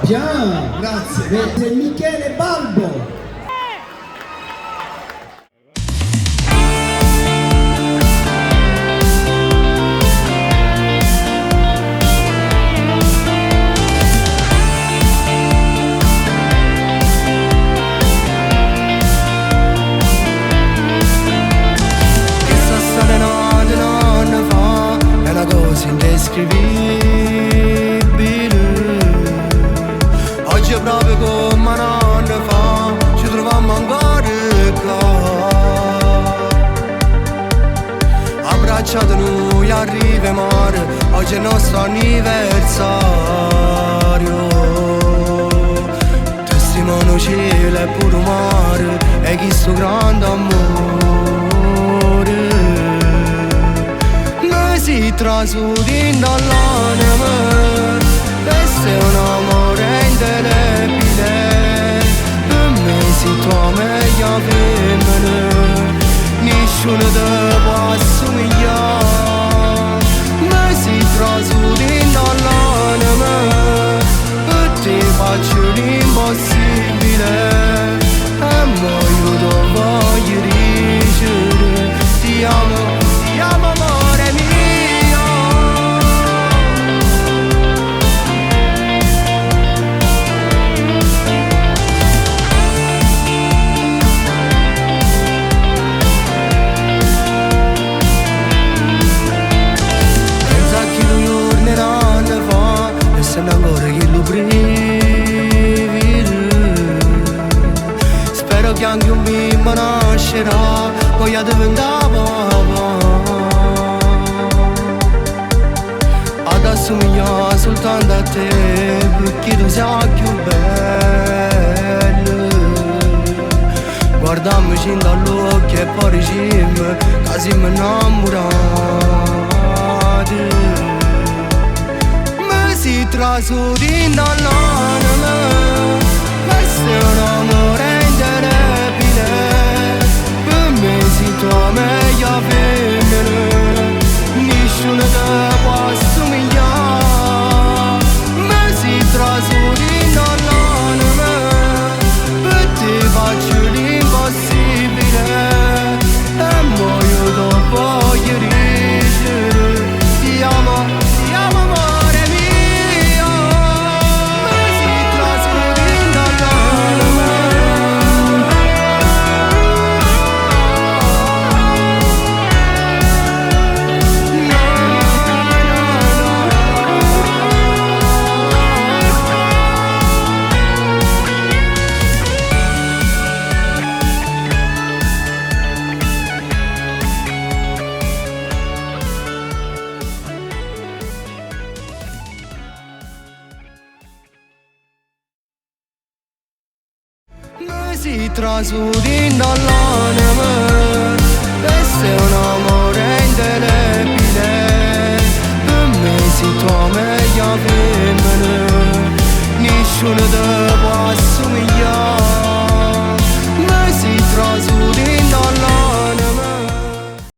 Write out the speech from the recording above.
Bien, Grazie. c'est Michele Balbo. Questa storia non fa, è una cosa indescrivibile. Oggi è proprio come un anno fa, ci troviamo ancora qua, abbracciati noi a rive mare. Oggi è il nostro anniversario, testimone cielo e pure mare, e chi sto grande amore. Noi si trasudin dall'anima, questo è un amore indelebile. Per me sei tua meglio femmina, nessuno te può assomigliare. Noi si trasudin dall'anima, per te faccio l'impossibile. E mo io ti voglio dicere, ti amo amore mio. Pensa che tu torneranno fa, e sembra ancora che lo brivido. Spero che anche un bimbo nascerà, voglia diventare papà, ad assomigliare soltanto a te, perché tu sei più bello. Guardiamoci dall'occhio e poi diciamo che siamo innamorati. Mi si trasudin dall'anima, questo è un amore indelebile. Per me sei tua meglio femmina, nessuno te può assomigliare. Mi si trasudin dall'anima, per te faccio l'impossibile. E mo io ti voglio dicere, ti amo amore mio. Mi si trasudin dall'anima. Mi si trasudin dall'anima, questo è un amore indelebile. Per me sei tua meglio femmina, nessuno te